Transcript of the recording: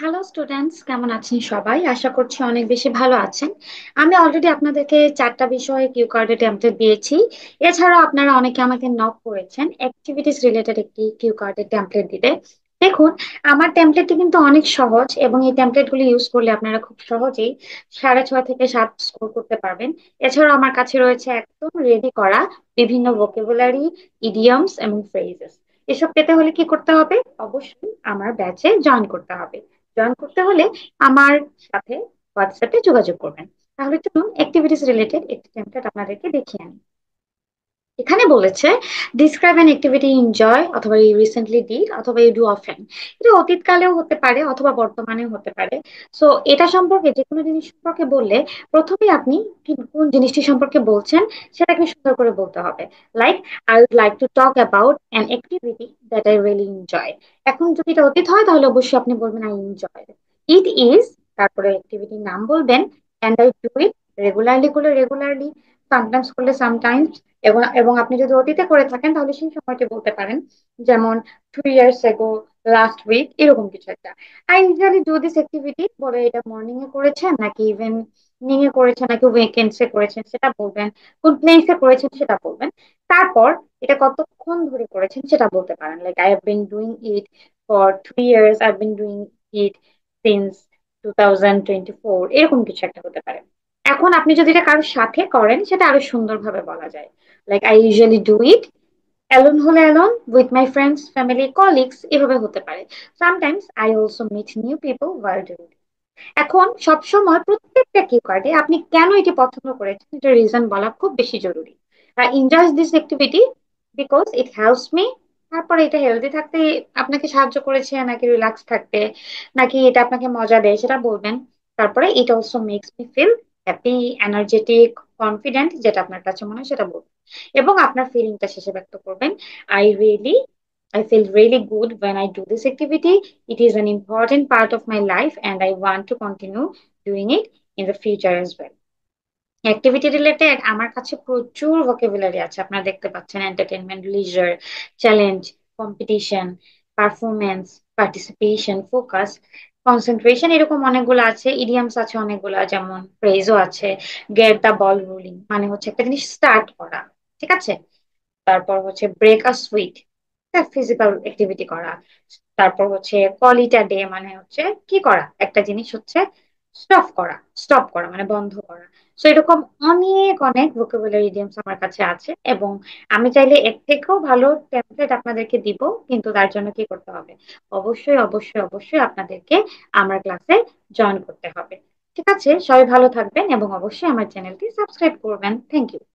Hello students, কেমন আছেন সবাই? আশা করছি অনেক বেশি ভালো আছেন। আমি অলরেডি আপনাদেরকে চারটা বিষয়ে কিউ কার্ডে টেমপ্লেট দিয়েছি। এছাড়াও আপনারা অনেকে আমাকে নক করেছেন অ্যাক্টিভিটিস রিলেটেড একটি কিউ কার্ডের টেমপ্লেট দিতে। দেখুন, আমার টেমপ্লেটটি কিন্তু অনেক সহজ এবং এই টেমপ্লেটগুলি ইউজ করলে আপনারা খুব সহজেই 6.5 থেকে 7 স্কোর করতে পারবেন। এছাড়াও আমার কাছে রয়েছে একদম রেডি করা বিভিন্ন ভোকাবুলারি, ইডিয়মস এবং ফ্রেজেস। এসব পেতে হলে কি করতে হবে? অবশ্যই আমার ব্যাচে জয়েন করতে হবে। জয়েন করতে হলে আমার সাথে হোয়াটসঅ্যাপে যোগাযোগ করবেন। তাহলে চলুন অ্যাক্টিভিটিস রিলেটেড একটি টেমপ্লেট আপনাদেরকে দেখিয়ে আনি। এখানে বলেছে describe an activity you enjoy অথবা ইউ রিসেন্টলি ডিড অথবা ইউ ডু অফেন। এটা অতীতকালেও হতে পারে অথবা বর্তমানেও হতে পারে। সো এটা সম্পর্কে যে কোনো জিনিস সম্পর্কে বললে প্রথমে আপনি কোন জিনিসটি সম্পর্কে বলছেন সেটাকে সুন্দর করে বলতে হবে। Like, I would like to talk about an activity that I really enjoy. এখন যদি এটা অতীত হয় তাহলে অবশ্যই আপনি বলবেন আই এনজয় ইট ইজ, তারপরে অ্যাক্টিভিটির নাম বলবেন, and I do it regularly করলে রেগুলারলি, সামটাইমস করলে সামটাইমস। এবং আপনি যদি অতীতে করে থাকেন তাহলে সেই সময়টি বলতে পারেন, যেমন 2 ইয়ার্স এগো, লাস্ট উইক, এরকম কিছু একটা। I usually do this activity বলে এটা মর্নিং এ করেছেন নাকি ইভিনিং এ করেছেন নাকি উইকেন্ডস এ করেছেন সেটা বলবেন, কোন প্লেসে করেছেন সেটা বলবেন। তারপর এটা কতক্ষণ ধরে করেছেন সেটা বলতে পারেন, like I have been doing it for 3 years, I have been doing it since 2024, এরকম কিছু একটা হতে পারে। এখন আপনি যদি এটা কারোর সাথে করেন সেটা আরো সুন্দরভাবে বলা যায়, like I usually do it alone হলে alone, with my friends, family, colleagues, এভাবে হতে পারে। Sometimes I also meet new people while doing. এখন সবসময় প্রত্যেকটা কিউ কার্ডে আপনি কেন এটি পছন্দ করেছেন এটা রিজন বলা খুব বেশি জরুরি। Enjoy this activity because it helps me. তারপরে এটা হেলদি থাকতে আপনাকে সাহায্য করেছে নাকি রিল্যাক্স থাকতে, নাকি এটা আপনাকে মজা দেয় সেটা বলবেন। তারপরে it also makes me feel happy, energetic, confident, যেটা আপনার কাছে মনে হয় সেটা বলবেন। এবং আপনার ফিলিংটা শেষে ব্যক্ত করবেন, I really I feel really good when I do this activity. It is an important part of my life and I want to continue doing it in the future as well. Activity related আমার কাছে প্রচুর vocabulary আছে, আপনারা দেখতে পাচ্ছেন entertainment, leisure, challenge, competition, performance, participation, focus, concentration, এরকম অনেকগুলো আছে। ইডিয়ামস আছে অনেকগুলো, যেমন ফ্রেজও আছে। গেট দ্য বল রোলিং মানে হচ্ছে একটা জিনিস স্টার্ট করা, ঠিক আছে। তারপর হচ্ছে break a sweat, physical activity করা। তারপর হচ্ছে কল ইট আ ডে মানে হচ্ছে কি করা, একটা জিনিস হচ্ছে স্টপ করা, স্টপ করা মানে বন্ধ করা। তো এরকম অনেক অনেক ভোকাবুলারি ইডিয়মস আমার কাছে আছে এবং আমি চাইলে এর থেকেও ভালো টেমপ্লেট আপনাদেরকে দিব, কিন্তু তার জন্য কি করতে হবে? অবশ্যই অবশ্যই অবশ্যই আপনাদেরকে আমার ক্লাসে জয়েন করতে হবে। ঠিক আছে, সবাই ভালো থাকবেন এবং অবশ্যই আমার চ্যানেলটি সাবস্ক্রাইব করবেন। Thank you.